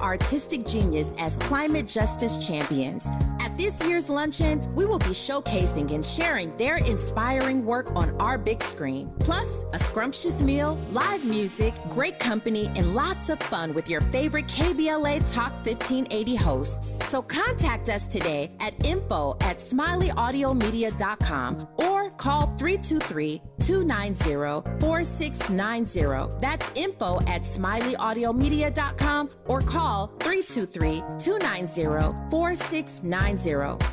artistic genius as climate justice champions. At this year's luncheon, we will be showcasing and sharing their inspiring work on our big screen. Plus, a scrumptious meal, live music, great company, and lots of fun with your favorite KBLA Talk 1580 hosts. So contact us today at info@smileyAudiomedia.com or call 323-290-4690. That's info@smileyAudiomedia.com or call 323-290-4690.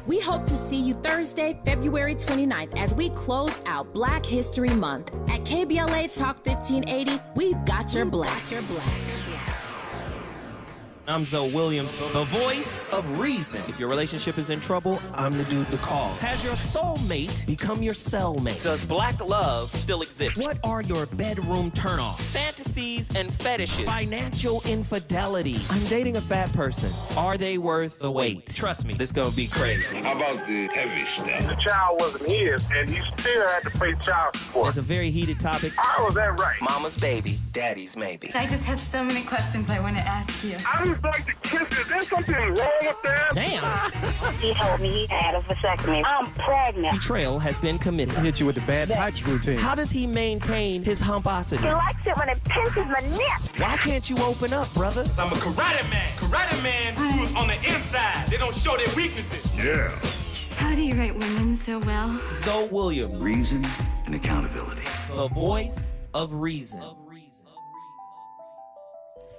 We hope to see you Thursday, February 29th as we close out Black History Month. At KBLA Talk 1580, we've got your black. I'm Zoe Williams, the voice of reason. If your relationship is in trouble, I'm the dude to call. Has your soulmate become your cellmate? Does black love still exist? What are your bedroom turnoffs? Fantasies and fetishes. Financial infidelity. I'm dating a fat person. Are they worth the wait? Trust me, this gonna be crazy. How about the heavy stuff? The child wasn't his, and he still had to pay child support. It's a very heated topic. How was that right? Mama's baby, daddy's maybe. I just have so many questions I want to ask you. I just like to kiss it. Is there something wrong with that? Damn. He told me he had a vasectomy. I'm pregnant. Betrayal has been committed. Hit you with the bad pipes routine. How does he maintain his humposity? He likes it when it pinches my neck. Why can't you open up, brother? I'm a karate man. Karate man rules on the inside. They don't show their weaknesses. Yeah. How do you write women so well? Zoe Williams, Reason and accountability. the voice of reason.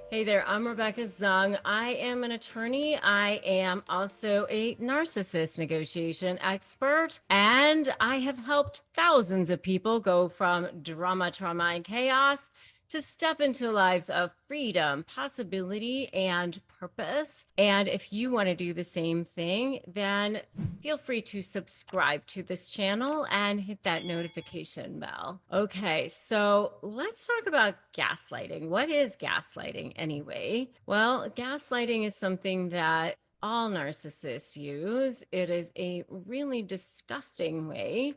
Hey there, I'm Rebecca Zung. I am an attorney. I am also a narcissist negotiation expert, and I have helped thousands of people go from drama, trauma, and chaos to step into lives of freedom, possibility, and purpose. And if you want to do the same thing, then feel free to subscribe to this channel and hit that notification bell. Okay, so let's talk about gaslighting. What is gaslighting anyway? Well, gaslighting is something that all narcissists use. It is a really disgusting way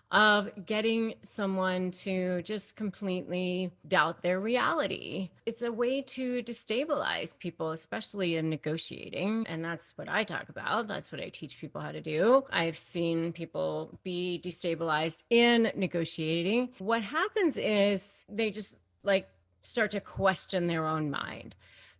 of getting someone to just completely doubt their reality. It's a way to destabilize people, especially in negotiating. And that's what I talk about. That's what I teach people how to do. I've seen people be destabilized in negotiating. What happens is they just start to question their own mind.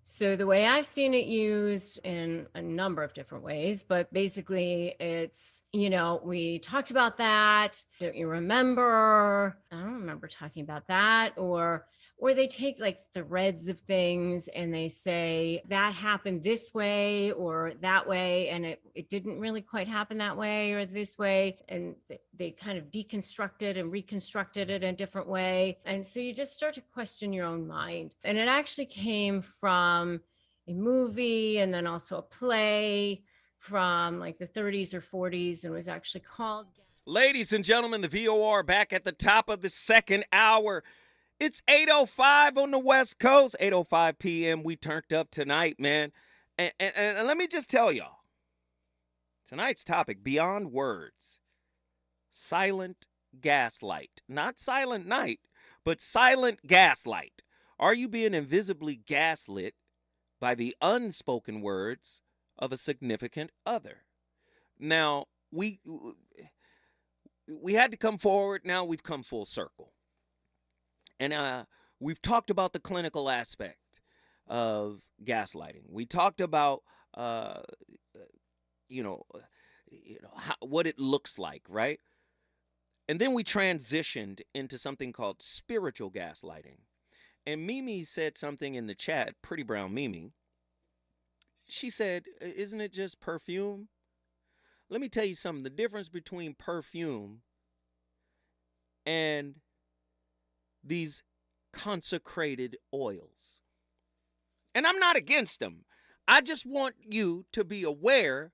So the way I've seen it used in a number of different ways, but basically it's, we talked about that. Don't you remember? I don't remember talking about that. Or they take threads of things and they say that happened this way or that way, and it didn't really quite happen that way or this way. And they kind of deconstructed and reconstructed it in a different way. And so you just start to question your own mind. And it actually came from a movie and then also a play from the 30s or 40s, and was actually called. Ladies and gentlemen, the VOR back at the top of the second hour. It's 8:05 on the West Coast, 8:05 p.m. We turned up tonight, man. And let me just tell y'all, tonight's topic, beyond words, silent gaslight. Not silent night, but silent gaslight. Are you being invisibly gaslit by the unspoken words of a significant other? Now, we had to come forward. Now we've come full circle. And we've talked about the clinical aspect of gaslighting. We talked about, what it looks like, right? And then we transitioned into something called spiritual gaslighting. And Mimi said something in the chat, Pretty Brown Mimi. She said, isn't it just perfume? Let me tell you something. The difference between perfume and these consecrated oils. And I'm not against them. I just want you to be aware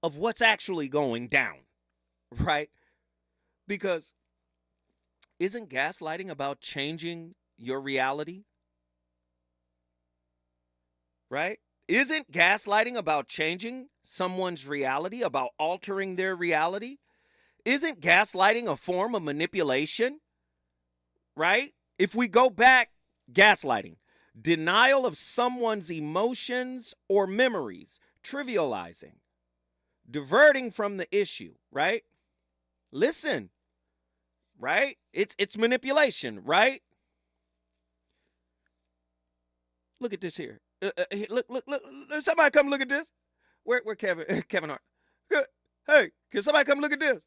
of what's actually going down, right? Because isn't gaslighting about changing your reality? Right? Isn't gaslighting about changing someone's reality, about altering their reality? Isn't gaslighting a form of manipulation? Right? If we go back, gaslighting. denial of someone's emotions or memories, trivializing, diverting from the issue, right? Listen, right? It's manipulation, right? Look at this here. Look, somebody come look at this. Where Kevin Hart? Hey, can somebody come look at this?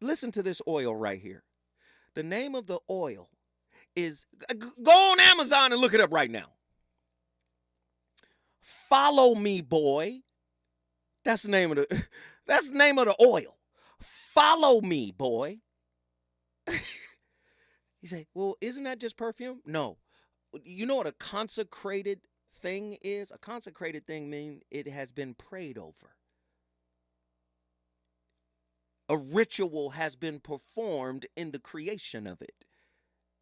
Listen to this oil right here. The name of the oil is, go on Amazon and look it up right now. Follow Me Boy. That's the name of the oil. Follow Me Boy. You say, well, isn't that just perfume? No. You know what a consecrated thing is? A consecrated thing means it has been prayed over. A ritual has been performed in the creation of it.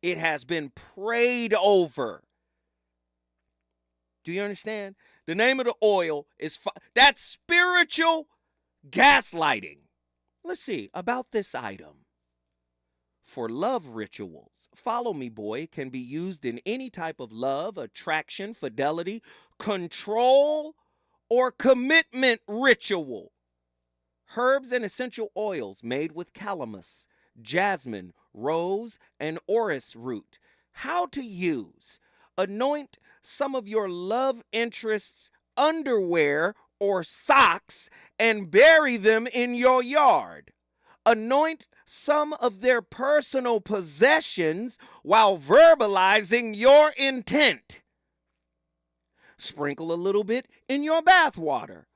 It has been prayed over. Do you understand? The name of the oil is that's spiritual gaslighting. Let's see about this item. For love rituals, Follow Me Boy can be used in any type of love, attraction, fidelity, control, or commitment ritual. Herbs and essential oils made with calamus, jasmine, rose, and orris root. How to use. Anoint some of your love interest's underwear or socks and bury them in your yard. Anoint some of their personal possessions while verbalizing your intent. Sprinkle a little bit in your bath water.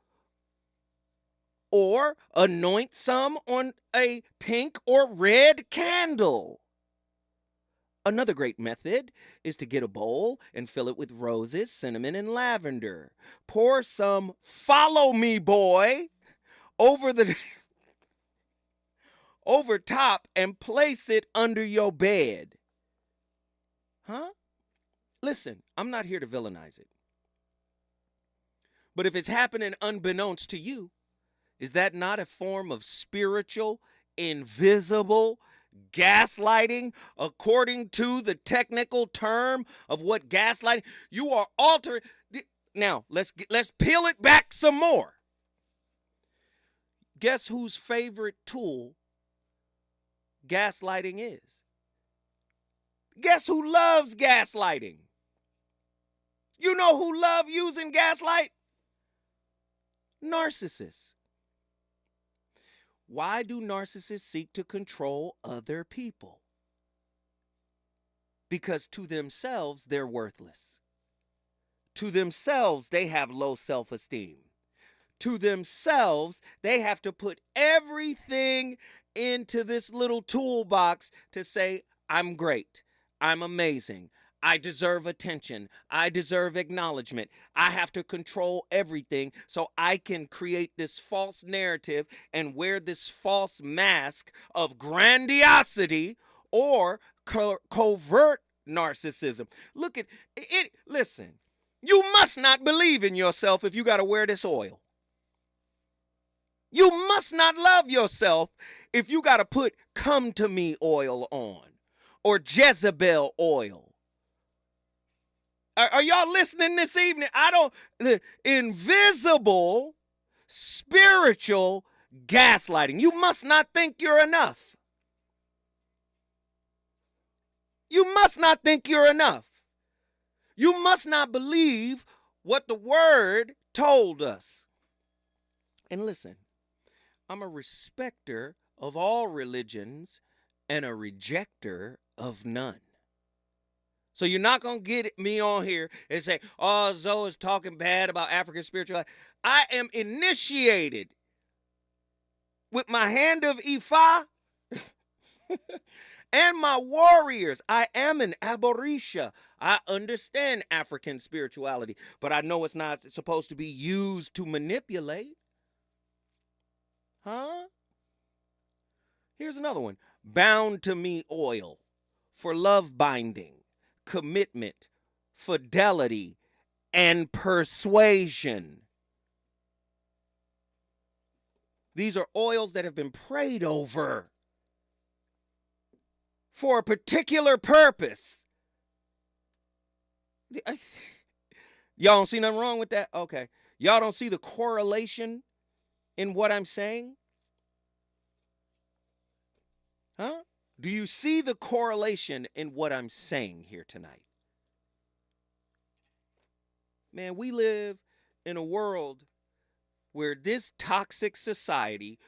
Or anoint some on a pink or red candle. Another great method is to get a bowl and fill it with roses, cinnamon, and lavender. Pour some Follow Me Boy over top and place it under your bed. Huh? Listen, I'm not here to villainize it. But if it's happening unbeknownst to you, is that not a form of spiritual, invisible gaslighting according to the technical term of what gaslighting? You are altering. Now, let's peel it back some more. Guess whose favorite tool gaslighting is? Guess who loves gaslighting? You know who love using gaslight? Narcissists. Why do narcissists seek to control other people? Because to themselves, they're worthless. To themselves, they have low self-esteem. To themselves, they have to put everything into this little toolbox to say, I'm great, I'm amazing, I deserve attention, I deserve acknowledgement. I have to control everything so I can create this false narrative and wear this false mask of grandiosity or covert narcissism. Look at it. Listen, you must not believe in yourself if you got to wear this oil. You must not love yourself if you got to put Come to Me oil on or Jezebel oil. Are y'all listening this evening? Invisible, spiritual gaslighting. You must not think you're enough. You must not think you're enough. You must not believe what the word told us. And listen, I'm a respecter of all religions and a rejecter of none. So you're not going to get me on here and say, oh, Zoe is talking bad about African spirituality. I am initiated with my hand of Ifa and my warriors. I am an Aborisha. I understand African spirituality, but I know it's not supposed to be used to manipulate. Huh? Here's another one. Bound to Me oil for love binding, commitment, fidelity, and persuasion. These are oils that have been prayed over for a particular purpose. Y'all don't see nothing wrong with that? Okay. Y'all don't see the correlation in what I'm saying? Huh? Do you see the correlation in what I'm saying here tonight? Man, we live in a world where this toxic society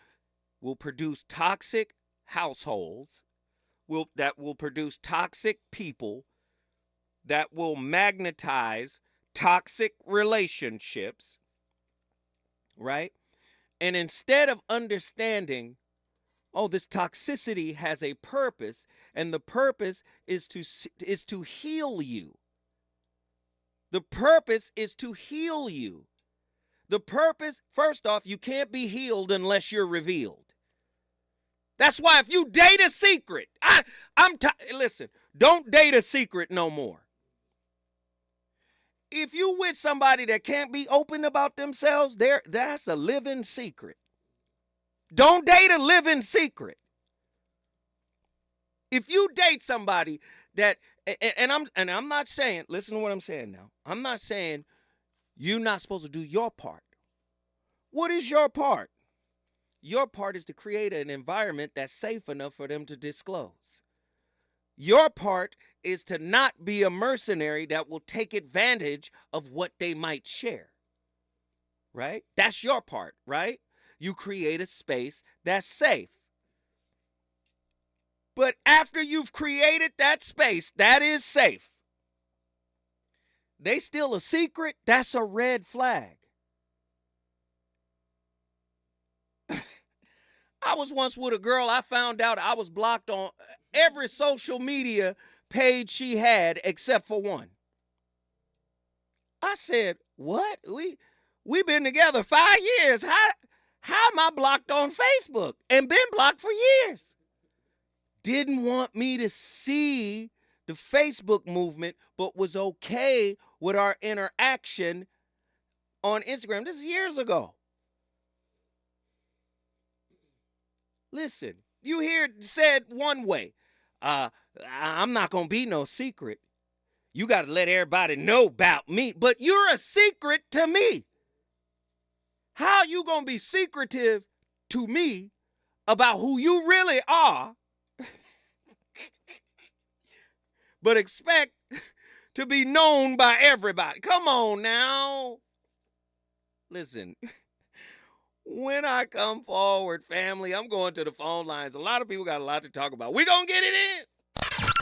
will produce toxic households, that will produce toxic people, that will magnetize toxic relationships, right? And instead of understanding, oh, this toxicity has a purpose, and the purpose is to heal you. The purpose is to heal you. The purpose, first off, you can't be healed unless you're revealed. That's why if you date a secret, listen, don't date a secret no more. If you with somebody that can't be open about themselves, that's a living secret. Don't date a living secret. If you date somebody that, and I'm not saying, listen to what I'm saying now. I'm not saying you're not supposed to do your part. What is your part? Your part is to create an environment that's safe enough for them to disclose. Your part is to not be a mercenary that will take advantage of what they might share. Right? That's your part, right? You create a space that's safe. But after you've created that space that is safe, they still a secret, that's a red flag. I was once with a girl, I found out I was blocked on every social media page she had except for one. I said, what? We've been together 5 years. How am I blocked on Facebook and been blocked for years? Didn't want me to see the Facebook movement, but was okay with our interaction on Instagram. This is years ago. Listen, you hear it said one way. I'm not going to be no secret. You got to let everybody know about me, but you're a secret to me. How you going to be secretive to me about who you really are, but expect to be known by everybody? Come on now. Listen, when I come forward, family, I'm going to the phone lines. A lot of people got a lot to talk about. We're going to get it in.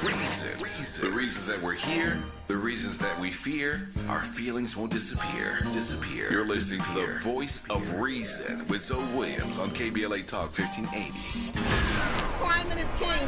Reasons. The reasons that we're here, the reasons that we fear, our feelings won't disappear. You're listening to the voice of reason with Zoe Williams on KBLA Talk 1580. Climate is king.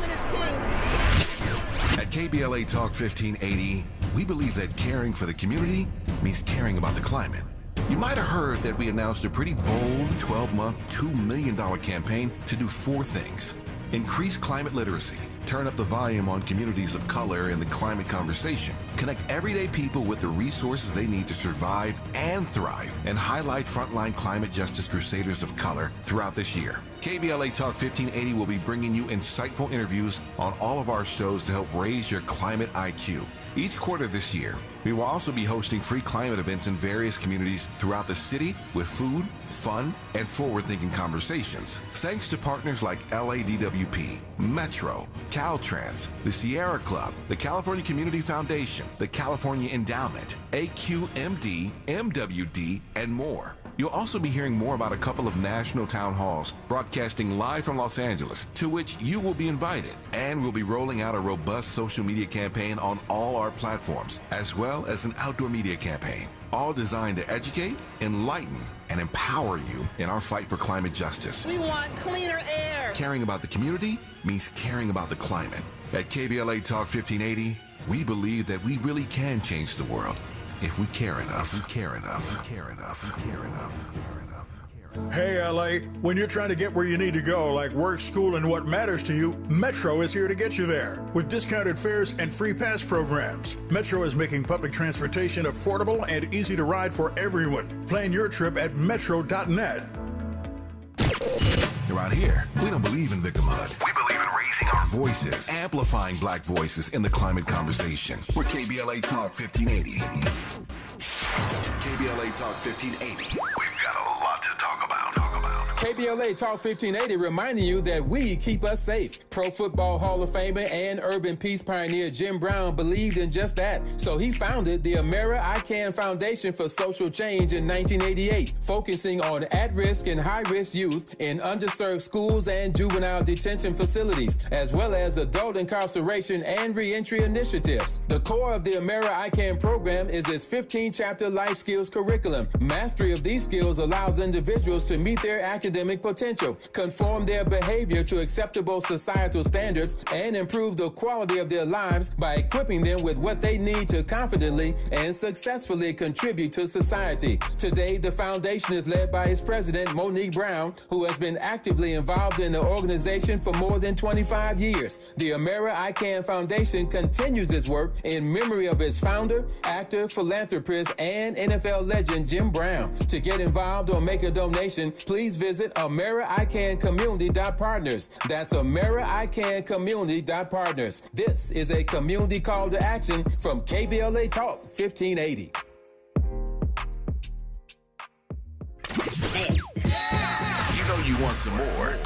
At KBLA Talk 1580, we believe that caring for the community means caring about the climate. You might have heard that we announced a pretty bold 12-month, $2 million campaign to do 4 things. Increase climate literacy, turn up the volume on communities of color in the climate conversation, connect everyday people with the resources they need to survive and thrive, and highlight frontline climate justice crusaders of color throughout this year. KBLA Talk 1580 will be bringing you insightful interviews on all of our shows to help raise your climate IQ. Each quarter this year, we will also be hosting free climate events in various communities throughout the city with food, fun, and forward-thinking conversations. Thanks to partners like LADWP, Metro, Caltrans, the Sierra Club, the California Community Foundation, the California Endowment, AQMD, MWD, and more. You'll also be hearing more about a couple of national town halls broadcasting live from Los Angeles, to which you will be invited. And we'll be rolling out a robust social media campaign on all our platforms, as well as an outdoor media campaign, all designed to educate, enlighten, and empower you in our fight for climate justice. We want cleaner air. Caring about the community means caring about the climate. At KBLA Talk 1580, we believe that we really can change the world if we care enough. Hey, LA, when you're trying to get where you need to go, like work, school, and what matters to you, Metro is here to get you there. With discounted fares and free pass programs, Metro is making public transportation affordable and easy to ride for everyone. Plan your trip at metro.net. Around here, we don't believe in victimhood. We believe in raising raising our voices, amplifying black voices in the climate conversation. We're KBLA Talk 1580. KBLA Talk 1580. We've got a lot to talk about. KBLA Talk 1580 reminding you that we keep us safe. Pro Football Hall of Famer and urban peace pioneer Jim Brown believed in just that. So he founded the Amera I Can Foundation for Social Change in 1988, focusing on at-risk and high-risk youth in underserved schools and juvenile detention facilities, as well as adult incarceration and reentry initiatives. The core of the Amera I Can program is its 15-chapter life skills curriculum. Mastery of these skills allows individuals to meet their academic potential, conform their behavior to acceptable societal standards, and improve the quality of their lives by equipping them with what they need to confidently and successfully contribute to society. Today, the foundation is led by its president, Monique Brown, who has been actively involved in the organization for more than 25 years. The Amera I Can Foundation continues its work in memory of its founder, actor, philanthropist, and NFL legend Jim Brown. To get involved or make a donation, please visit AmeriICanCommunity.partners. That's AmeriICanCommunity.partners. This is a community call to action from KBLA Talk 1580. You know you want some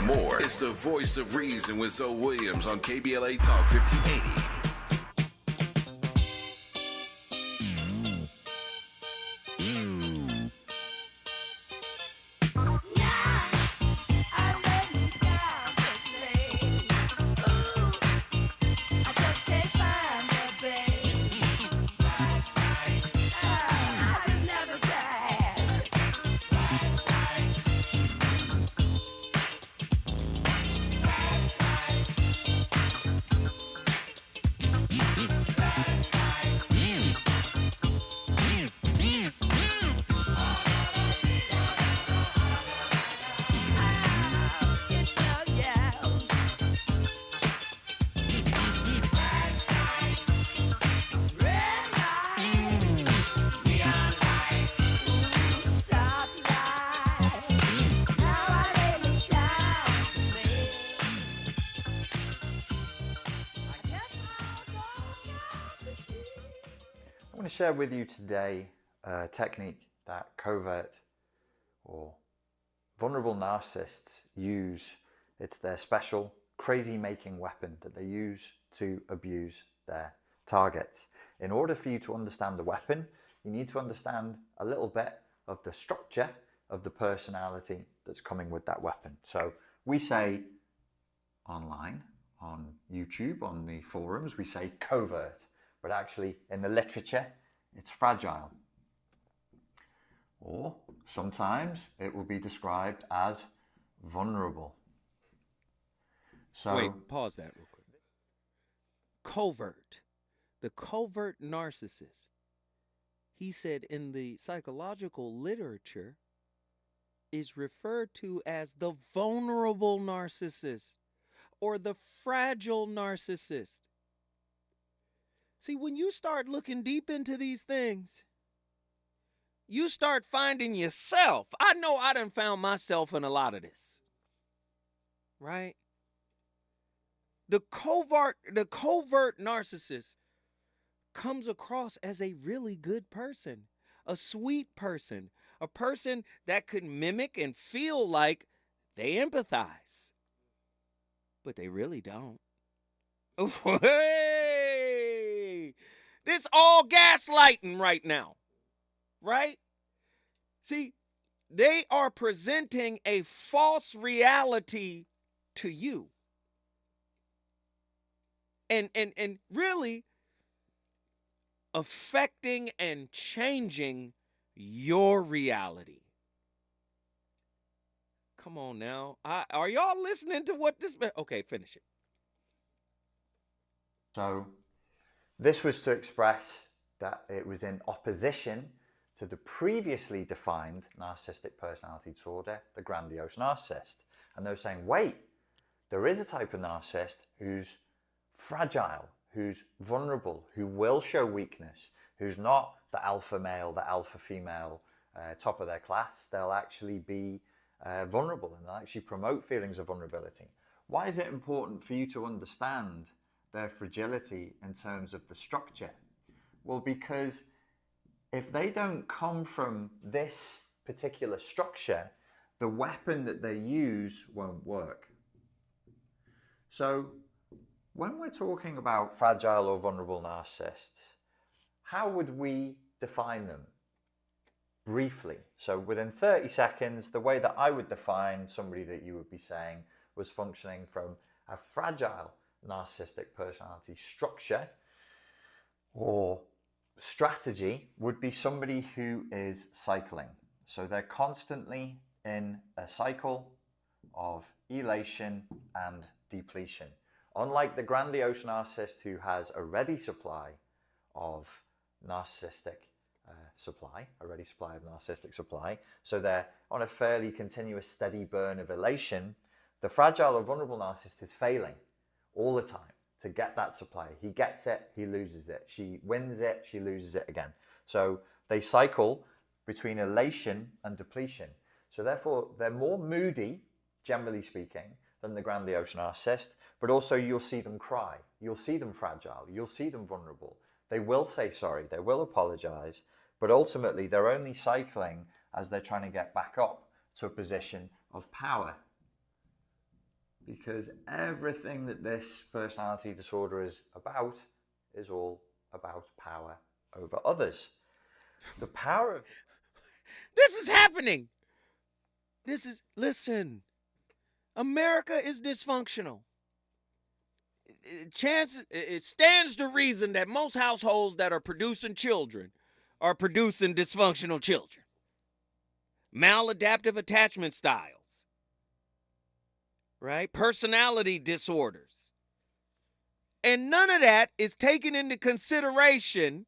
more. It's the voice of reason with Zoe Williams on KBLA Talk 1580. I want to share with you today a technique that covert or vulnerable narcissists use. It's their special crazy-making weapon that they use to abuse their targets. In order for you to understand the weapon, you need to understand a little bit of the structure of the personality that's coming with that weapon. So we say online, on YouTube, on the forums, we say covert. But actually, in the literature, it's fragile. Or sometimes it will be described as vulnerable. So, wait, pause that real quick. Covert. The covert narcissist. He said in the psychological literature is referred to as the vulnerable narcissist or the fragile narcissist. See, when you start looking deep into these things, you start finding yourself. I know I done found myself in a lot of this, right? The covert narcissist comes across as a really good person, a sweet person, a person that could mimic and feel like they empathize, but they really don't. Hey, this all gaslighting right now, right? See, they are presenting a false reality to you. And really affecting and changing your reality. Come on now. Are y'all listening to what this... Okay, finish it. So this was to express that it was in opposition to the previously defined narcissistic personality disorder, the grandiose narcissist. And they were saying, wait, there is a type of narcissist who's fragile, who's vulnerable, who will show weakness, who's not the alpha male, the alpha female, top of their class. They'll actually be vulnerable and they'll actually promote feelings of vulnerability. Why is it important for you to understand their fragility in terms of the structure? Well, because if they don't come from this particular structure, the weapon that they use won't work. So when we're talking about fragile or vulnerable narcissists, how would we define them? Briefly. So within 30 seconds, the way that I would define somebody that you would be saying was functioning from a fragile narcissistic personality structure or strategy would be somebody who is cycling. So they're constantly in a cycle of elation and depletion. Unlike the grandiose narcissist who has a ready supply of narcissistic a ready supply of narcissistic supply, so they're on a fairly continuous steady burn of elation, the fragile or vulnerable narcissist is failing all the time to get that supply. He gets it, he loses it. She wins it, she loses it again. So they cycle between elation and depletion. So therefore, they're more moody, generally speaking, than the grandiose narcissist, but also you'll see them cry. You'll see them fragile. You'll see them vulnerable. They will say sorry. They will apologize, but ultimately they're only cycling as they're trying to get back up to a position of power. Because everything that this personality disorder is all about power over others. The power of... This is happening. Listen, America is dysfunctional. It stands to reason that most households that are producing children are producing dysfunctional children. Maladaptive attachment styles, right? Personality disorders. And none of that is taken into consideration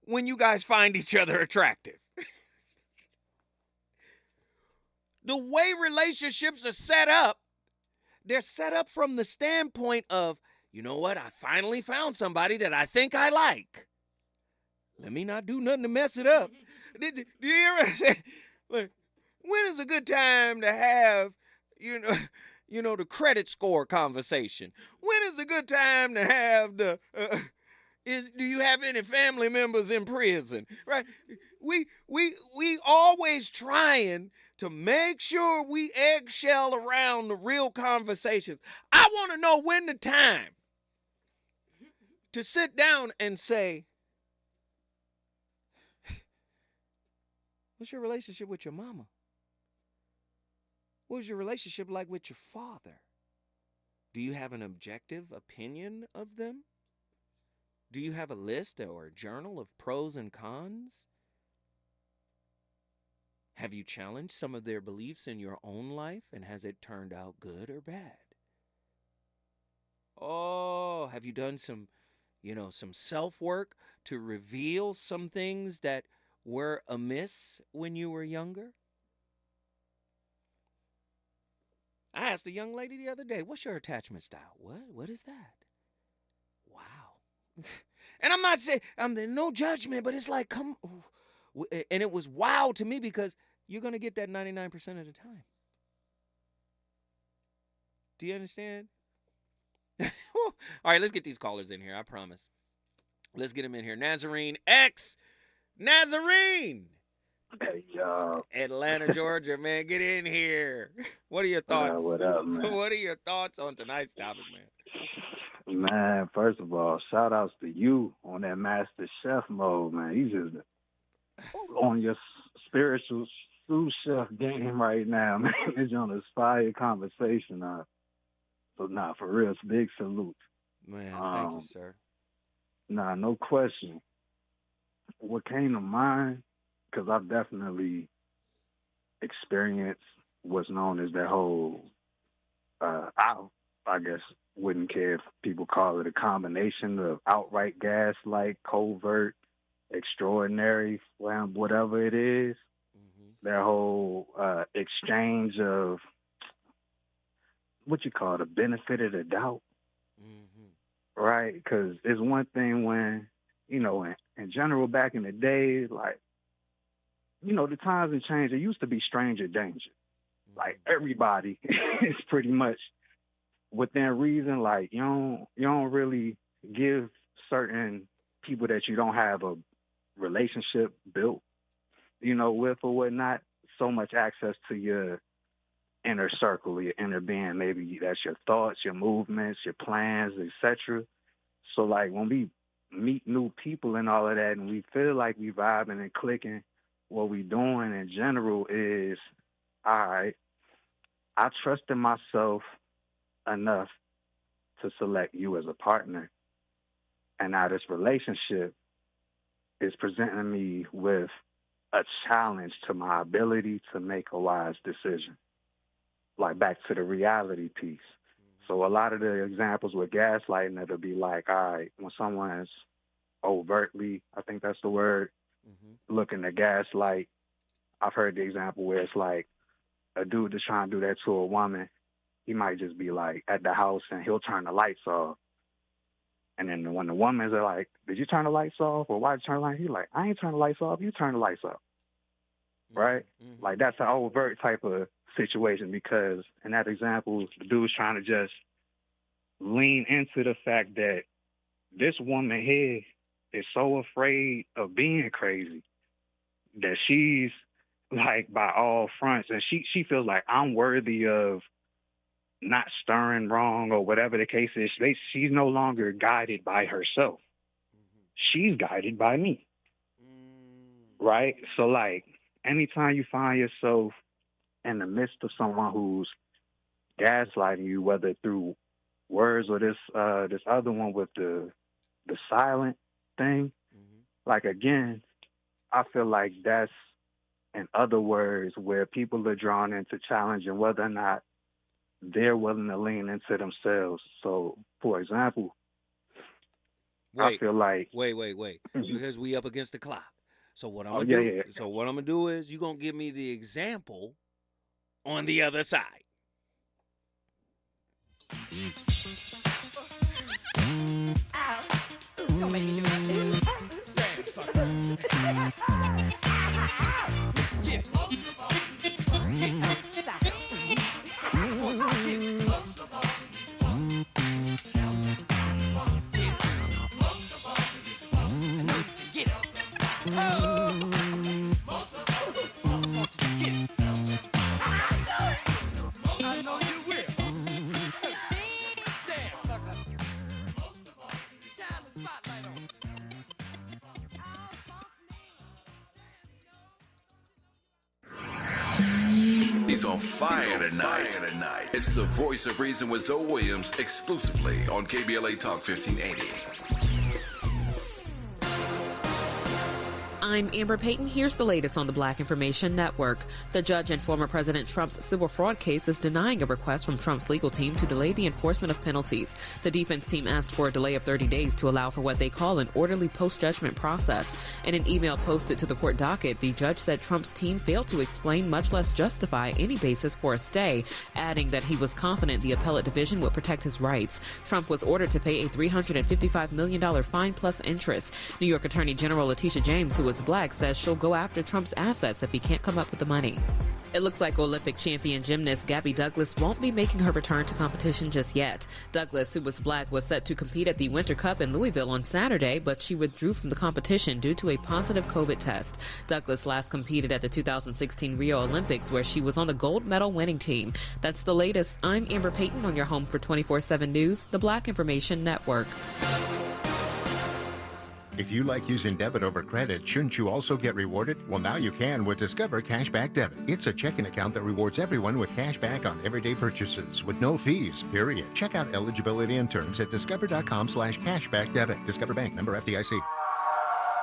when you guys find each other attractive. The way relationships are set up, they're set up from the standpoint of, you know what, I finally found somebody that I think I like. Let me not do nothing to mess it up. Do you hear what I say? Like, when is a good time to have, the credit score conversation? When is a good time to have do you have any family members in prison? Right? We always trying to make sure we eggshell around the real conversations. I want to know when the time to sit down and say, what's your relationship with your mama? What was your relationship like with your father? Do you have an objective opinion of them? Do you have a list or a journal of pros and cons? Have you challenged some of their beliefs in your own life, and has it turned out good or bad? Oh, have you done some self-work to reveal some things that were amiss when you were younger? I asked a young lady the other day, what's your attachment style? What is that? Wow. And I'm not saying, no judgment, but it's like, come. And it was wow to me because you're going to get that 99% of the time. Do you understand? All right, let's get these callers in here. I promise. Let's get them in here. Nazarene X. Nazarene. Hey, y'all. Atlanta, Georgia, man. Get in here. What are your thoughts? What up, man? What are your thoughts on tonight's topic, man? Man, first of all, shout outs to you on that Master Chef mode, man. You just on your spiritual sous chef game right now, man. It's on a fire conversation. So, for real, it's big salute. Man, thank you, sir. No question. What came to mind, because I've definitely experienced what's known as that whole, I guess, wouldn't care if people call it a combination of outright gaslight, covert, extraordinary, whatever it is. That whole exchange of what you call the benefit of the doubt, right? Because it's one thing when, in general, back in the day, like, the times have changed. It used to be stranger danger. Like everybody is pretty much within reason. Like you don't really give certain people that you don't have a relationship built, with or whatnot, so much access to your inner circle, your inner being. Maybe that's your thoughts, your movements, your plans, etc. So like when we meet new people and all of that, and we feel like we vibing and clicking, what we doing in general is, all right, I trusted myself enough to select you as a partner. And now this relationship is presenting me with a challenge to my ability to make a wise decision. Like back to the reality piece. So a lot of the examples with gaslighting, it'll be like, all right, when someone's overtly, I think that's the word, looking to gaslight, I've heard the example where it's like a dude that's trying to do that to a woman, he might just be like at the house and he'll turn the lights off. And then when the woman's like, did you turn the lights off? Or why did you turn the lights? He's like, I ain't turn the lights off. You turn the lights off. Right? Like that's an overt type of situation, because in that example, the dude's trying to just lean into the fact that this woman here is so afraid of being crazy that she's like by all fronts, and she feels like I'm worthy of not stirring wrong or whatever the case is. She's no longer guided by herself. She's guided by me. Right? So like anytime you find yourself in the midst of someone who's gaslighting you, whether through words or this other one with the silent thing, like again, I feel like that's, in other words, where people are drawn into challenging whether or not they're willing to lean into themselves. So, for example, I feel like wait, because we up against the clock. So what I'm gonna do? Yeah. So what I'm gonna do is you're gonna give me the example on the other side. Ow. Don't make me do that. Damn, sucker. Get most of all. He's on fire tonight. It's the Voice of Reason with Zoe Williams, exclusively on KBLA Talk 1580. I'm Amber Payton. Here's the latest on the Black Information Network. The judge in former President Trump's civil fraud case is denying a request from Trump's legal team to delay the enforcement of penalties. The defense team asked for a delay of 30 days to allow for what they call an orderly post-judgment process. In an email posted to the court docket, the judge said Trump's team failed to explain, much less justify, any basis for a stay, adding that he was confident the appellate division would protect his rights. Trump was ordered to pay a $355 million fine plus interest. New York Attorney General Letitia James, who is Black, says she'll go after Trump's assets if he can't come up with the money. It looks like Olympic champion gymnast Gabby Douglas won't be making her return to competition just yet. Douglas, who was Black, was set to compete at the Winter Cup in Louisville on Saturday, but she withdrew from the competition due to a positive COVID test. Douglas last competed at the 2016 Rio Olympics, where she was on the gold medal winning team. That's the latest. I'm Amber Payton on your home for 24/7 News, the Black Information Network. If you like using debit over credit, shouldn't you also get rewarded? Well, now you can with Discover Cashback Debit. It's a checking account that rewards everyone with cash back on everyday purchases with no fees, period. Check out eligibility and terms at discover.com/cashbackdebit. Discover Bank, member FDIC.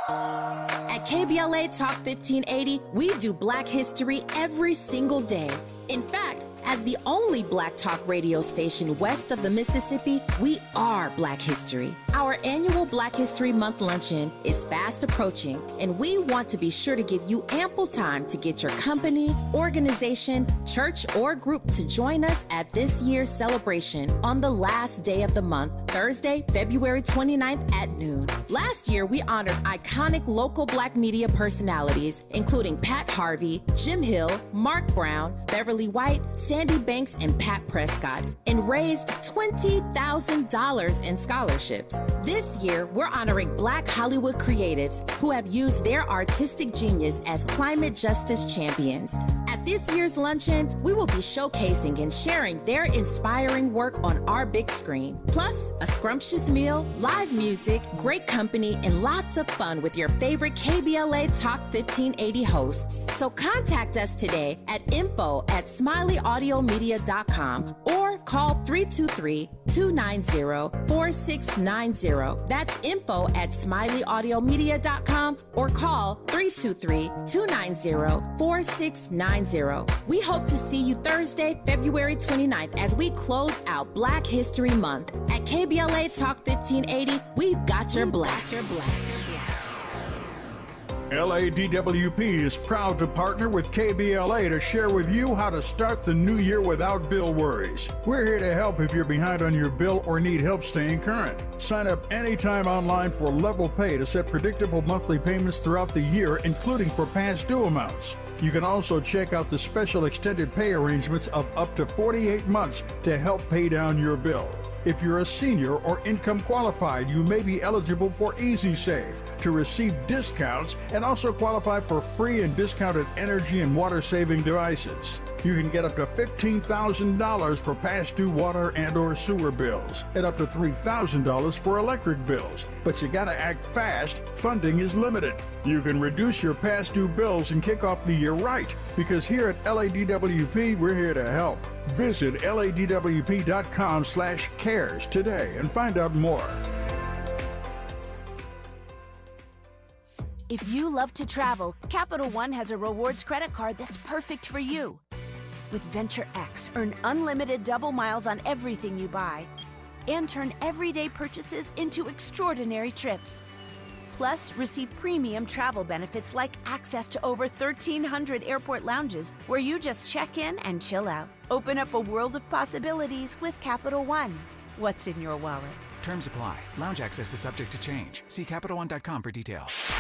At KBLA Talk 1580, we do Black history every single day. In fact, as the only Black talk radio station west of the Mississippi, we are Black history. Our annual Black History Month luncheon is fast approaching, and we want to be sure to give you ample time to get your company, organization, church, or group to join us at this year's celebration on the last day of the month, Thursday, February 29th at noon. Last year, we honored iconic local Black media personalities, including Pat Harvey, Jim Hill, Mark Brown, Beverly White, Sandy Banks, and Pat Prescott, and raised $20,000 in scholarships. This year, we're honoring Black Hollywood creatives who have used their artistic genius as climate justice champions. At this year's luncheon, we will be showcasing and sharing their inspiring work on our big screen. Plus, a scrumptious meal, live music, great company, and lots of fun with your favorite KBLA Talk 1580 hosts. So contact us today at info@smileyAudiomedia.com or call 323-290-4690. That's info@smileyAudiomedia.com or call 323-290-4690. We hope to see you Thursday, February 29th as we close out Black History Month. At KBLA Talk 1580, we've got your black. LADWP is proud to partner with KBLA to share with you how to start the new year without bill worries. We're here to help if you're behind on your bill or need help staying current. Sign up anytime online for Level Pay to set predictable monthly payments throughout the year, including for past due amounts. You can also check out the special extended pay arrangements of up to 48 months to help pay down your bill. If you're a senior or income qualified, you may be eligible for EasySave to receive discounts and also qualify for free and discounted energy and water saving devices. You can get up to $15,000 for past due water and or sewer bills and up to $3,000 for electric bills. But you gotta act fast. Funding is limited. You can reduce your past due bills and kick off the year right, because here at LADWP, we're here to help. Visit ladwp.com/cares today and find out more. If you love to travel, Capital One has a rewards credit card that's perfect for you. With Venture X, earn unlimited double miles on everything you buy and turn everyday purchases into extraordinary trips. Plus, receive premium travel benefits like access to over 1,300 airport lounges where you just check in and chill out. Open up a world of possibilities with Capital One. What's in your wallet? Terms apply. Lounge access is subject to change. See CapitalOne.com for details.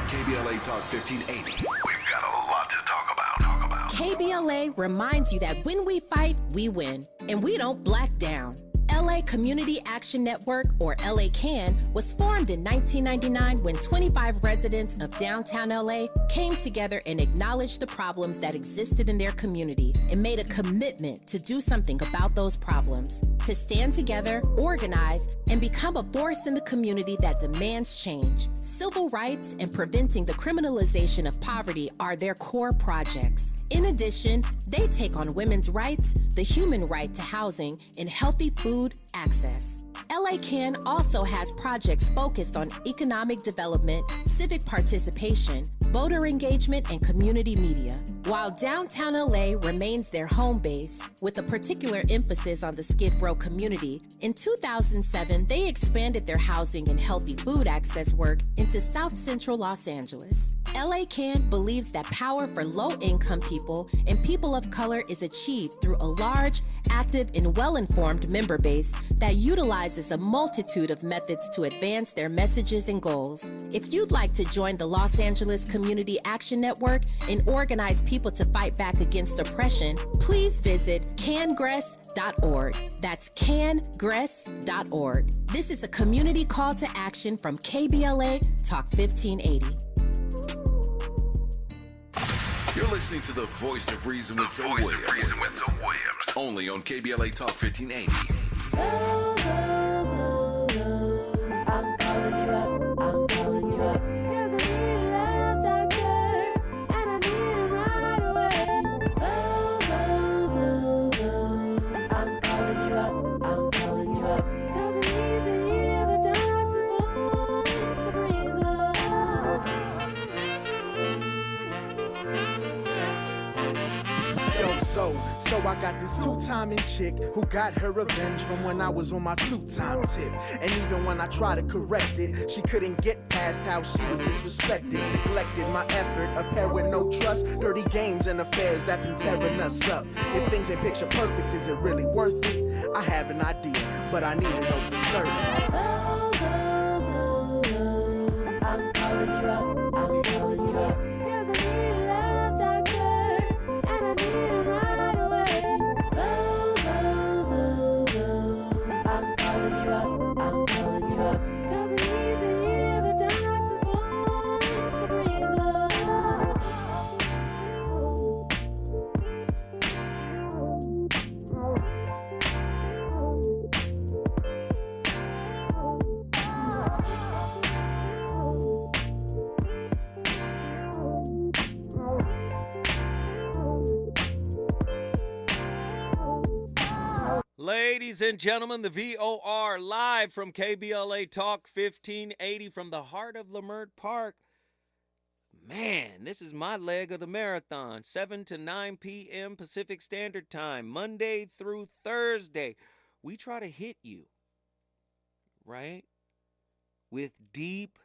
KBLA Talk 1580. We've got a lot to talk about. KBLA reminds you that when we fight, we win, and we don't black down. LA Community Action Network, or LA CAN, was formed in 1999 when 25 residents of downtown LA came together and acknowledged the problems that existed in their community and made a commitment to do something about those problems, to stand together, organize, and become a force in the community that demands change. Civil rights and preventing the criminalization of poverty are their core projects. In addition, they take on women's rights, the human right to housing, and healthy food access. LA CAN also has projects focused on economic development, civic participation, voter engagement, and community media. While downtown LA remains their home base, with a particular emphasis on the Skid Row community, in 2007, they expanded their housing and healthy food access work into South Central Los Angeles. LA CAN believes that power for low-income people and people of color is achieved through a large, active, and well-informed member base that utilizes a multitude of methods to advance their messages and goals. If you'd like to join the Los Angeles Community Action Network and organize people to fight back against oppression, please visit cangress.org. That's cangress.org. This is a community call to action from KBLA Talk 1580. You're listening to the Voice of Reason with Zoe Williams. Only on KBLA Talk 1580. I'm calling you up. I'm calling you up. 'Cause I need a love doctor, and I need it right away. I'm calling you up. I'm calling you up. 'Cause I need to hear the doctor's voice of reason. Yo, so I got this two-timing chick who got her revenge from when I was on my two-time tip. And even when I tried to correct it, she couldn't get past how she was disrespected, neglected my effort, a pair with no trust, dirty games and affairs that been tearing us up. If things ain't picture perfect, is it really worth it? I have an idea. but I need to know for certain. I'm calling you up, I'm calling you up. 'Cause I need a love doctor, and I need it right away. I'm calling you up, I'm calling you up. 'Cause I need to hear the doctor's voice to breeze up. Ladies and gentlemen, the VOR live from KBLA Talk 1580 from the heart of Leimert Park. Man, this is my leg of the marathon, 7 to 9 p.m. Pacific Standard Time, Monday through Thursday. We try to hit you, right, with deep,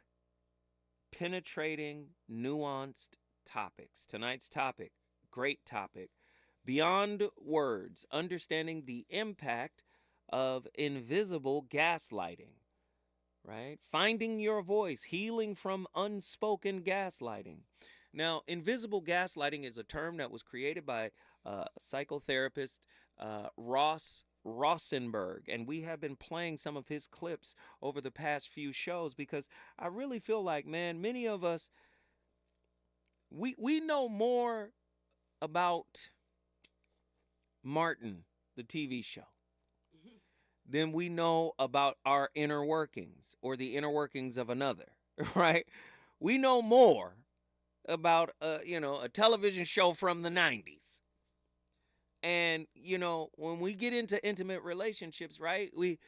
penetrating, nuanced topics. Tonight's topic, great topic. Beyond words, understanding the impact of invisible gaslighting, right? Finding your voice, healing from unspoken gaslighting. Now, invisible gaslighting is a term that was created by psychotherapist Ross Rosenberg, and we have been playing some of his clips over the past few shows because I really feel like, man, many of us, we know more about Martin, the TV show, than we know about our inner workings or the inner workings of another, right? We know more about, a television show from the 90s. And, when we get into intimate relationships, right, we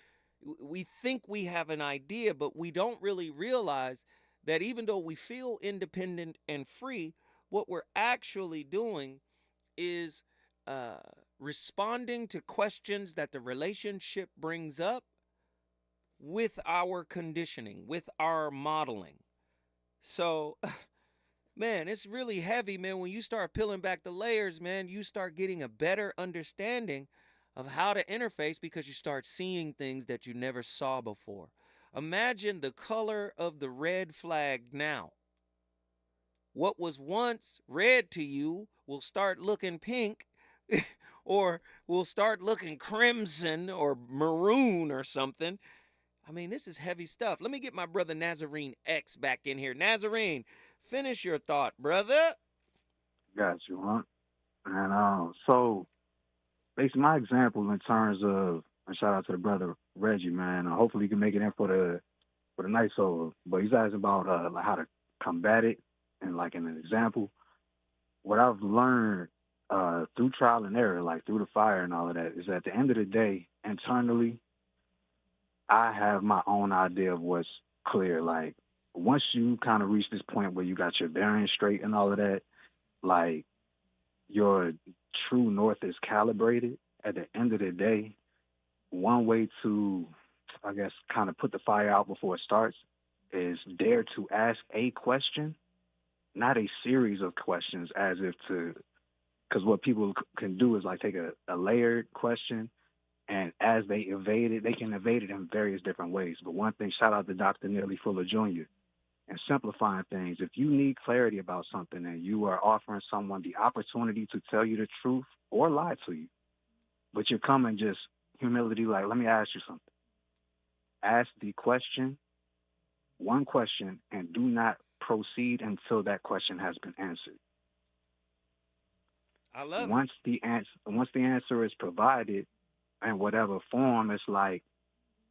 think we have an idea, but we don't really realize that even though we feel independent and free, what we're actually doing is responding to questions that the relationship brings up with our conditioning, with our modeling. So, man, it's really heavy, man. When you start peeling back the layers, man, you start getting a better understanding of how to interface because you start seeing things that you never saw before. Imagine the color of the red flag now. What was once red to you will start looking pink or will start looking crimson or maroon or something. I mean, this is heavy stuff. Let me get my brother Nazarene X back in here. Nazarene, finish your thought, brother. Got you, huh? And so, basically, my example in terms of, and shout out to the brother Reggie, man. Hopefully, he can make it in for the night solo. But he's asking about like how to combat it, and like in an example, what I've learned through trial and error, like through the fire and all of that, is at the end of the day, internally, I have my own idea of what's clear. Like, once you kind of reach this point where you got your bearings straight and all of that, like, your true north is calibrated. At the end of the day, one way to, I guess, kind of put the fire out before it starts is dare to ask a question, not a series of questions, as if to, because what people can do is like take a layered question, and as they evade it, they can evade it in various different ways. But one thing, shout out to Dr. Nearly Fuller Jr., and simplifying things. If you need clarity about something and you are offering someone the opportunity to tell you the truth or lie to you, but you're coming just humility, like, let me ask you something. Ask the question, one question, and do not proceed until that question has been answered. I love once the answer is provided in whatever form, it's like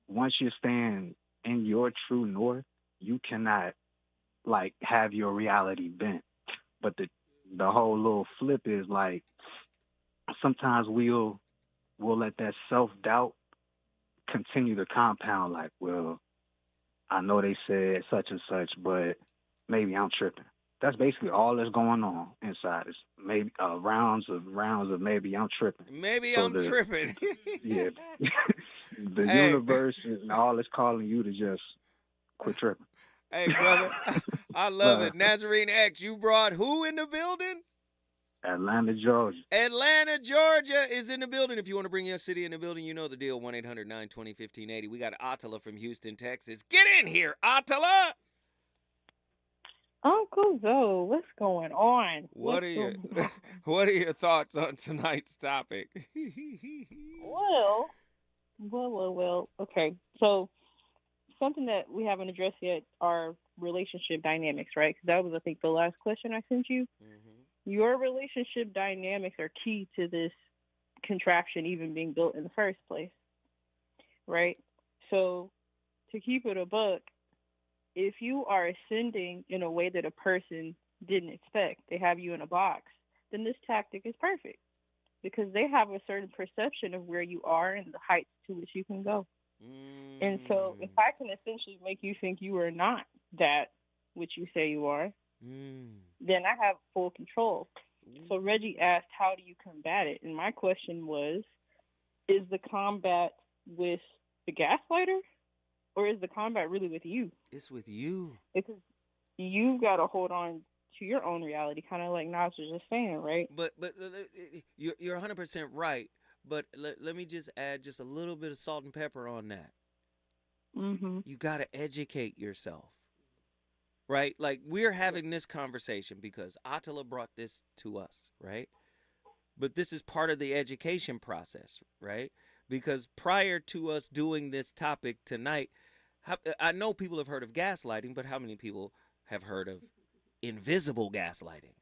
once you're staying in your true north, you cannot like have your reality bent. But the whole little flip is like sometimes we'll let that self-doubt continue to compound, like, well, I know they said such and such, but maybe I'm tripping. That's basically all that's going on inside. It's maybe rounds of maybe I'm tripping. Maybe I'm tripping. Yeah. The universe and all is calling you to just quit tripping. Hey, brother, I love it. Nazarene X, you brought who in the building? Atlanta, Georgia. Atlanta, Georgia is in the building. If you want to bring your city in the building, you know the deal. 1-800-920-1580. We got Attila from Houston, Texas. Get in here, Attila. Uncle Zoe, what's going on? What are your thoughts on tonight's topic? Well. Okay, so something that we haven't addressed yet are relationship dynamics, right? Because that was, I think, the last question I sent you. Mm-hmm. Your relationship dynamics are key to this contraption even being built in the first place, right? So to keep it a buck, if you are ascending in a way that a person didn't expect, they have you in a box, then this tactic is perfect because they have a certain perception of where you are and the heights to which you can go. And so if I can essentially make you think you are not that which you say you are, then I have full control. So Reggie asked, how do you combat it? And my question was, is the combat with the gaslighter or is the combat really with you? It's with you. Because you've got to hold on to your own reality, kind of like Nas was just saying, right? But you're 100% right. But let me just add just a little bit of salt and pepper on that. Mm-hmm. You got to educate yourself, right? Like we're having this conversation because Attila brought this to us, right? But this is part of the education process, right? Because prior to us doing this topic tonight, I know people have heard of gaslighting, but how many people have heard of invisible gaslighting?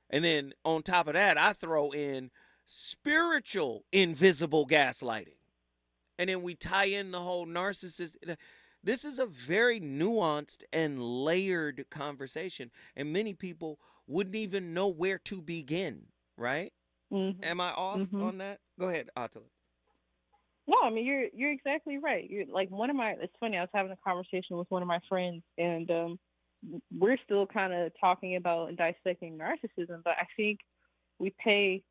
And then on top of that, I throw in spiritual invisible gaslighting. And then we tie in the whole narcissist. This is a very nuanced and layered conversation. And many people wouldn't even know where to begin, right? Mm-hmm. Am I off on that? Go ahead, Attila. No, I mean, you're exactly right. You're like it's funny, I was having a conversation with one of my friends and we're still kind of talking about and dissecting narcissism, but I think we pay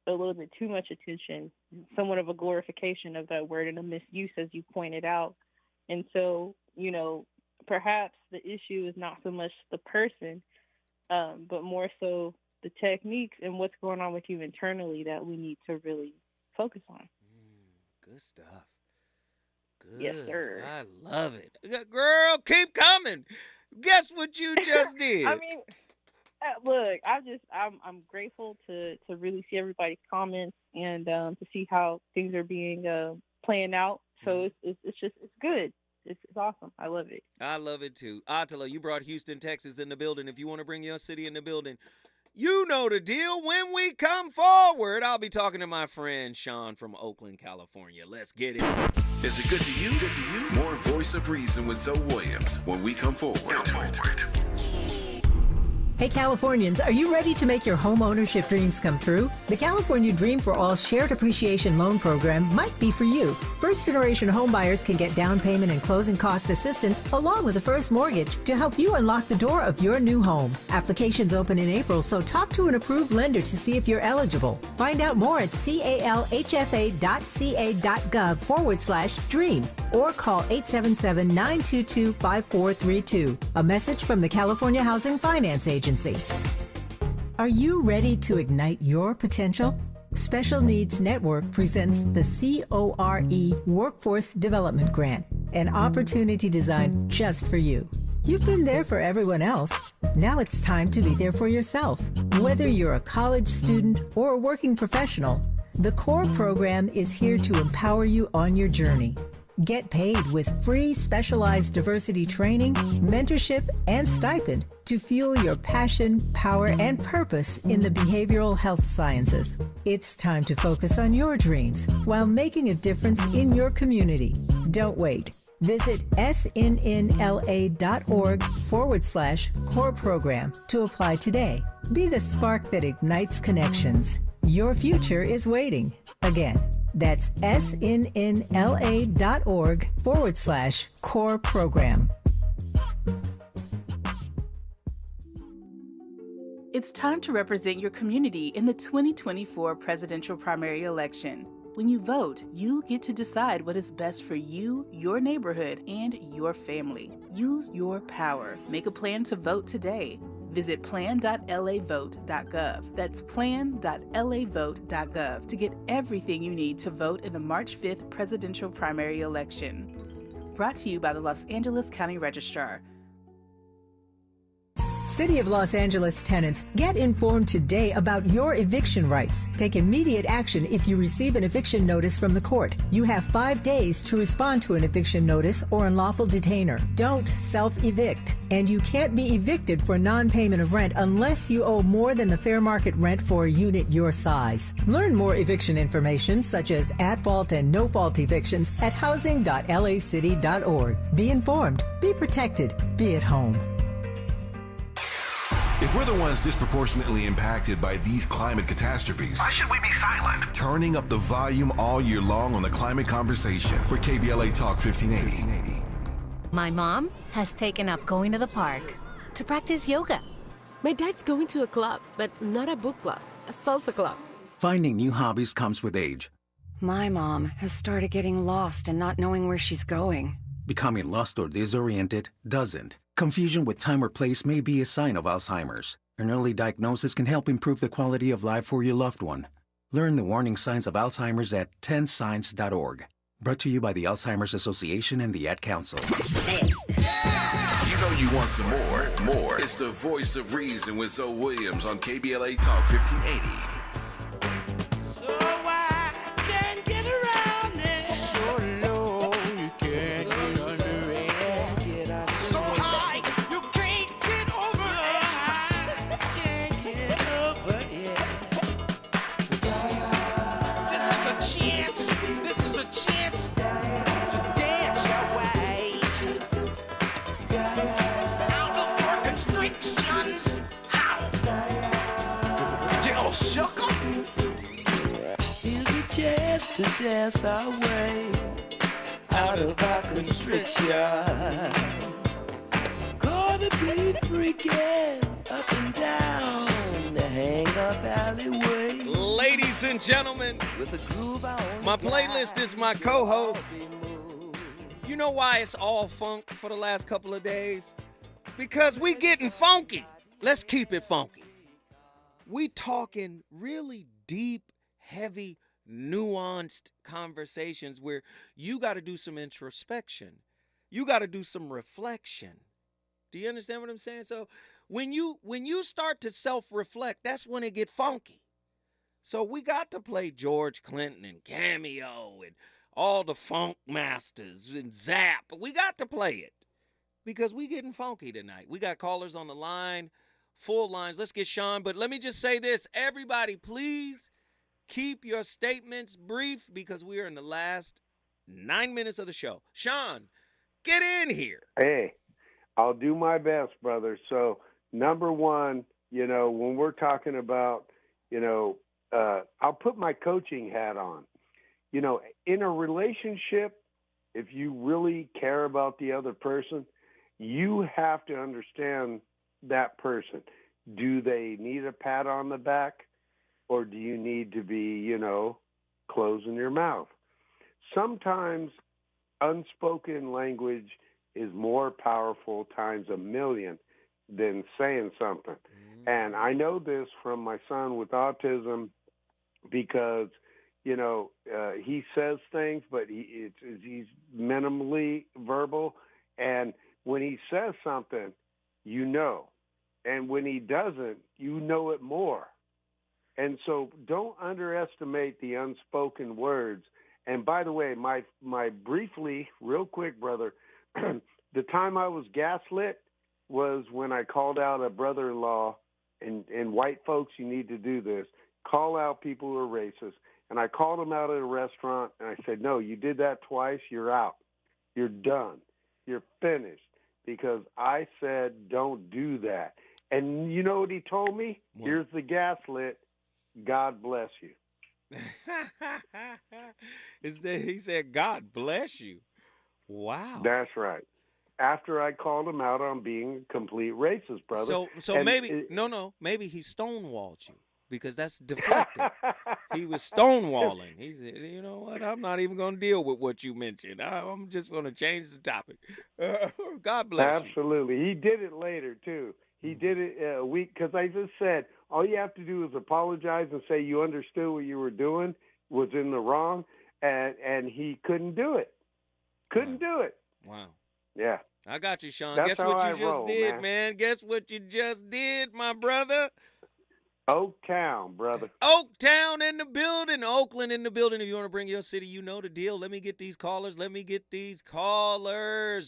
a little bit too much attention, somewhat of a glorification of that word and a misuse, as you pointed out. And so, perhaps the issue is not so much the person, but more so the techniques and what's going on with you internally that we need to really focus on. Good stuff. Good. Yes, sir. I love it. Girl, keep coming. Guess what you just did? I mean, look, I'm grateful to really see everybody's comments and to see how things are being playing out. So it's good. It's awesome. I love it. I love it too. Attila, you brought Houston, Texas in the building. If you want to bring your city in the building, you know the deal. When we come forward, I'll be talking to my friend Sean from Oakland, California. Let's get it. Is it good to you? More Voice of Reason with Zoe Williams when we come forward. Hey Californians, are you ready to make your home ownership dreams come true? The California Dream for All Shared Appreciation Loan Program might be for you. First-generation homebuyers can get down payment and closing cost assistance along with a first mortgage to help you unlock the door of your new home. Applications open in April, so talk to an approved lender to see if you're eligible. Find out more at calhfa.ca.gov/dream or call 877-922-5432. A message from the California Housing Finance Agency. Are you ready to ignite your potential? Special Needs Network presents the CORE Workforce Development Grant, an opportunity designed just for you. You've been there for everyone else. Now it's time to be there for yourself. Whether you're a college student or a working professional, the CORE program is here to empower you on your journey. Get paid with free specialized diversity training, mentorship, and stipend to fuel your passion, power, and purpose in the behavioral health sciences. It's time to focus on your dreams while making a difference in your community. Don't wait. Visit snnla.org/core program to apply today. Be the spark that ignites connections. Your future is waiting. Again, that's snnla.org/core program. It's time to represent your community in the 2024 presidential primary election. When you vote, you get to decide what is best for you, your neighborhood, and your family. Use your power. Make a plan to vote today. Visit plan.lavote.gov. That's plan.lavote.gov to get everything you need to vote in the March 5th presidential primary election. Brought to you by the Los Angeles County Registrar. City of Los Angeles tenants, get informed today about your eviction rights. Take immediate action if you receive an eviction notice from the court. You have 5 days to respond to an eviction notice or unlawful detainer. Don't self-evict. And you can't be evicted for non-payment of rent unless you owe more than the fair market rent for a unit your size. Learn more eviction information such as at-fault and no-fault evictions at housing.lacity.org. Be informed, be protected, be at home. If we're the ones disproportionately impacted by these climate catastrophes, Why should we be silent? turning up the volume all year long on the climate conversation for KBLA Talk 1580. My mom has taken up going to the park to practice yoga. My dad's going to a club, but not a book club, a salsa club. Finding new hobbies comes with age. My mom has started getting lost and not knowing where she's going. Becoming lost or disoriented doesn't. Confusion with time or place may be a sign of Alzheimer's. An early diagnosis can help improve the quality of life for your loved one. Learn the warning signs of Alzheimer's at 10signs.org. Brought to you by the Alzheimer's Association and the Ad Council. You know you want some more. More. It's the voice of reason with Zoe Williams on KBLA Talk 1580. To dance our way out of our constriction. Gonna be freaking up and down the hang-up alleyway. Ladies and gentlemen, my playlist is my co-host. You know why it's all funk for the last couple of days? Because we getting funky. Let's keep it funky. We talking really deep, heavy, nuanced conversations where you got to do some introspection. You got to do some reflection. Do you understand what I'm saying? So when you start to self-reflect, that's when it get funky. So we got to play George Clinton and Cameo and all the funk masters and Zap. We got to play it because we getting funky tonight. We got callers on the line, full lines. Let's get Sean. But let me just say this. Everybody, please keep your statements brief because we are in the last 9 minutes of the show. Sean, get in here. Hey, I'll do my best, brother. So, number one, when we're talking about, I'll put my coaching hat on. In a relationship, if you really care about the other person, you have to understand that person. Do they need a pat on the back? Or do you need to be, closing your mouth? Sometimes unspoken language is more powerful times a million than saying something. Mm-hmm. And I know this from my son with autism because, he says things, but he's minimally verbal. And when he says something, and when he doesn't, you know it more. And so don't underestimate the unspoken words. And by the way, my briefly, real quick, brother, the time I was gaslit was when I called out a brother-in-law, and white folks, you need to do this, call out people who are racist. And I called him out at a restaurant, and I said, no, you did that twice, you're out. You're done. You're finished. Because I said, don't do that. And you know what he told me? What? Here's the gaslit. God bless you. He said, God bless you. Wow. That's right. After I called him out on being a complete racist, brother. So maybe, maybe he stonewalled you because that's deflecting. He was stonewalling. He said, you know what? I'm not even going to deal with what you mentioned. I'm just going to change the topic. God bless you. Absolutely. He did it later, too. He did it a week because I just said all you have to do is apologize and say you understood what you were doing was in the wrong, and he couldn't do it. Couldn't do it. Wow. Yeah. I got you, Sean. That's Guess how what you I just roll, did, man. Guess what you just did, my brother? Oaktown, brother. Oaktown in the building. Oakland in the building. If you want to bring your city, you know the deal. Let me get these callers.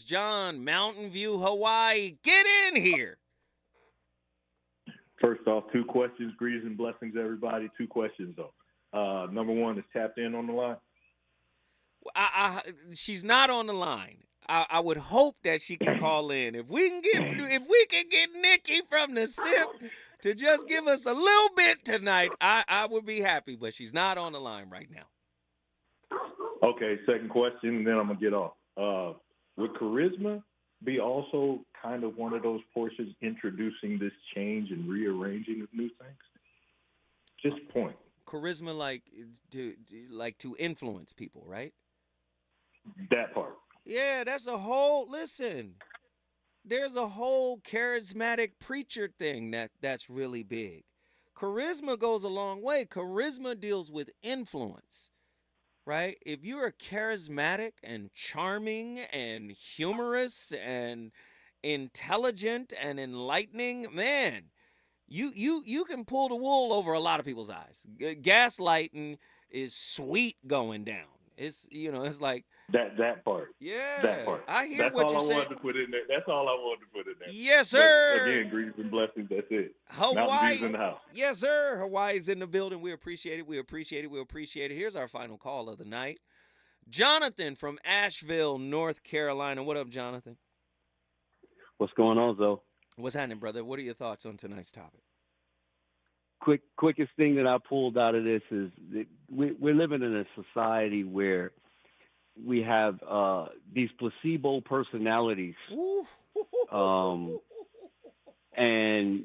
John, Mountain View, Hawaii. Get in here. First off, 2 questions. Greetings and blessings, everybody. 2 questions, though. Number one is tapped in on the line. She's not on the line. I would hope that she can call in. If we can get Nikki from the SIP to just give us a little bit tonight, I would be happy. But she's not on the line right now. Okay, second question, and then I'm gonna get off. Would charisma be also kind of one of those portions introducing this change and rearranging of new things? Just point. Charisma, like to influence people, right? That part. Yeah, that's a whole, listen, there's a whole charismatic preacher thing that's really big. Charisma goes a long way. Charisma deals with influence, right? If you're charismatic and charming and humorous and intelligent and enlightening, man, you can pull the wool over a lot of people's eyes. Gaslighting is sweet going down. It's, it's like that part. Yeah, that part. I hear That's what all you're I saying. wanted to put in there. That's all I wanted to put in there. Yes, sir. But again, greetings and blessings. That's it. Hawaii in the house. Yes, sir. Hawaii's in the building. We appreciate it. We appreciate it. We appreciate it. Here's our final call of the night. Jonathan from Asheville, North Carolina. What up, Jonathan? What's going on, Zoe? What's happening, brother? What are your thoughts on tonight's topic? Quickest thing that I pulled out of this is that we're living in a society where we have these placebo personalities, and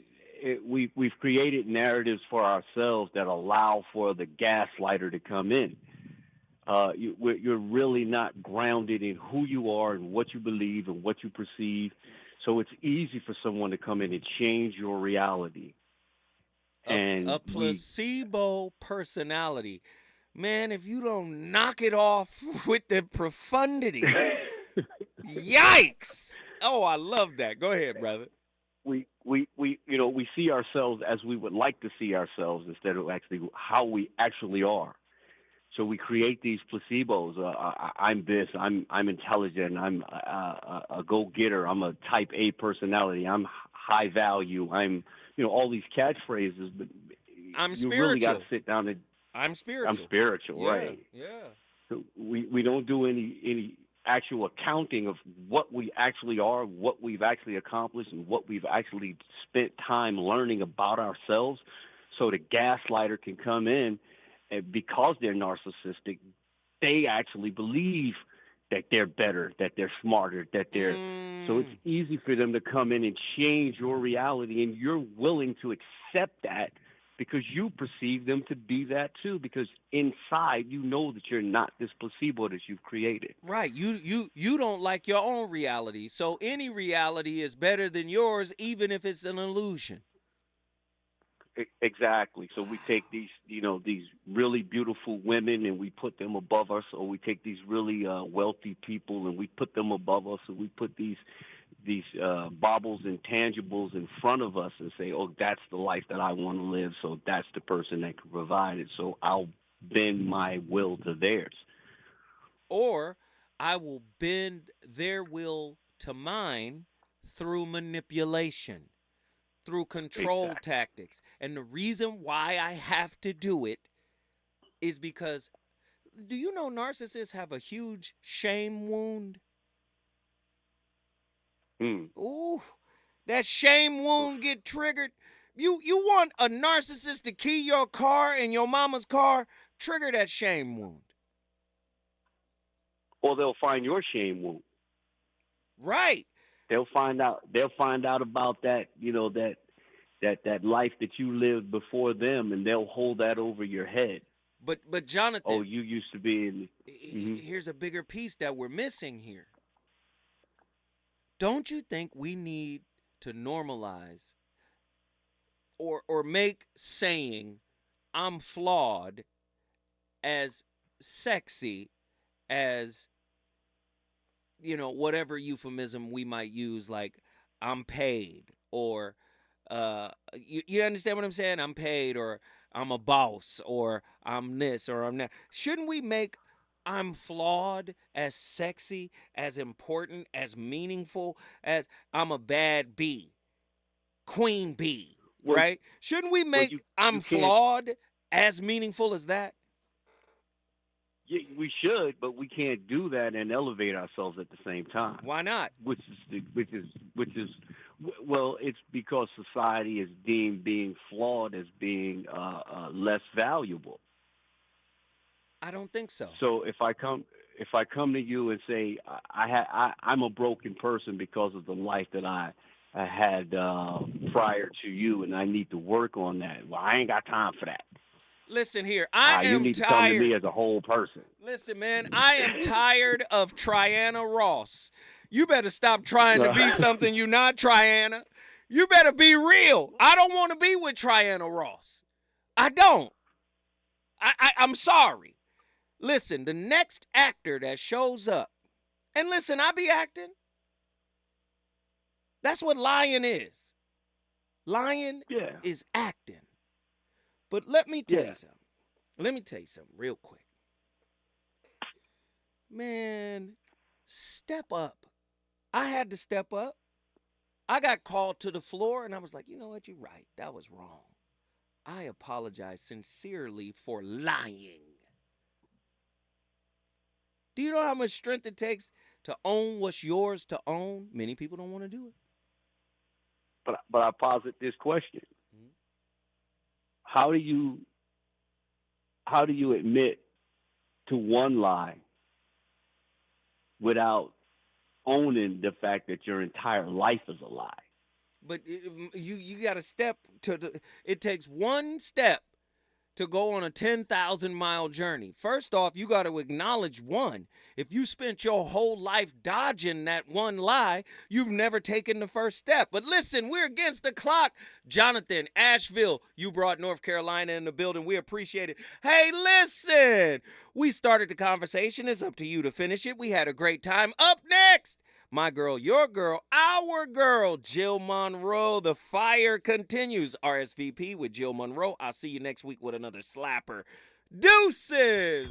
we've created narratives for ourselves that allow for the gaslighter to come in. You're really not grounded in who you are and what you believe and what you perceive, so it's easy for someone to come in and change your reality. A placebo personality. Man, if you don't knock it off with the profundity, yikes! Oh, I love that. Go ahead, brother. We see ourselves as we would like to see ourselves instead of actually how we actually are. So we create these placebos. I'm this. I'm intelligent. I'm a go-getter. I'm a type A personality. I'm high value. I'm all these catchphrases. But I'm you spiritual. really got to sit down and. I'm spiritual. I'm spiritual, right? Yeah. So we don't do any actual accounting of what we actually are, what we've actually accomplished, and what we've actually spent time learning about ourselves. So the gaslighter can come in, and because they're narcissistic, they actually believe that they're better, that they're smarter, that they're so it's easy for them to come in and change your reality, and you're willing to accept that because you perceive them to be that too, because inside you know that you're not this placebo that you've created. Right. You don't like your own reality, so any reality is better than yours, even if it's an illusion. Exactly. So we take these really beautiful women and we put them above us, or we take these really wealthy people and we put them above us, and we put these baubles and tangibles in front of us and say, oh, that's the life that I want to live, so that's the person that can provide it, so I'll bend my will to theirs. Or I will bend their will to mine through manipulation, through control tactics. And the reason why I have to do it is because, do you know narcissists have a huge shame wound? Ooh, that shame wound get triggered. You want a narcissist to key your car and your mama's car? Trigger that shame wound. Or they'll find your shame wound. Right. They'll find out about that, that life that you lived before them, and they'll hold that over your head. But Jonathan, oh, you used to be in. Here's a bigger piece that we're missing here. Don't you think we need to normalize or make saying I'm flawed as sexy as, you know, whatever euphemism we might use, like I'm paid, or you understand what I'm saying? I'm paid, or I'm a boss, or I'm this, or I'm that. Shouldn't we make I'm flawed as sexy, as important, as meaningful as I'm a bad bee, queen bee, right? Shouldn't we make I'm flawed as meaningful as that? Yeah, we should, but we can't do that and elevate ourselves at the same time. Why not? Which is well, it's because society is deemed being flawed as being less valuable. I don't think so. So if I come to you and say I'm a broken person because of the life that I had prior to you, and I need to work on that, well, I ain't got time for that. Listen here, I am you need tired. to come to me as a whole person. Listen, man, I am tired of Triana Ross. You better stop trying to be something you're not, Triana. You better be real. I don't want to be with Triana Ross. I don't. I'm sorry. Listen, the next actor that shows up, and listen, I be acting. That's what lying is. Lying is acting. But let me tell you something. Let me tell you something real quick. Man, step up. I had to step up. I got called to the floor, and I was like, you know what? You're right. That was wrong. I apologize sincerely for lying. Do you know how much strength it takes to own what's yours to own? Many people don't want to do it. But I posit this question. How do you admit to one lie without owning the fact that your entire life is a lie? But you got to step to it takes one step to go on a 10,000-mile journey. First off, you got to acknowledge one. If you spent your whole life dodging that one lie, you've never taken the first step. But listen, we're against the clock. Jonathan, Asheville, you brought North Carolina in the building. We appreciate it. Hey, listen, we started the conversation. It's up to you to finish it. We had a great time. Up next, my girl, your girl, our girl, Jill Monroe. The fire continues. RSVP with Jill Monroe. I'll see you next week with another slapper. Deuces!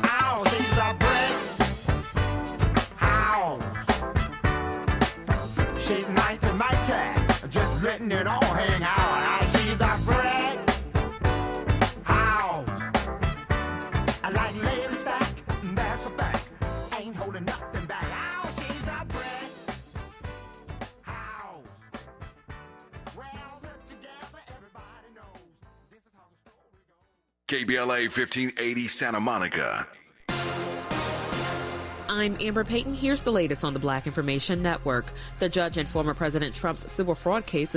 Ow, she's a brick house. She's mighty, just letting it all hang out. Ow, she's a brick house. I like lady stack, that's a fact. Ain't holding nothing back. Ow, she's a brick house. Well, put together, everybody knows this is how the story goes. KBLA 1580 Santa Monica. I'm Amber Payton. Here's the latest on the Black Information Network. The judge in former President Trump's civil fraud case is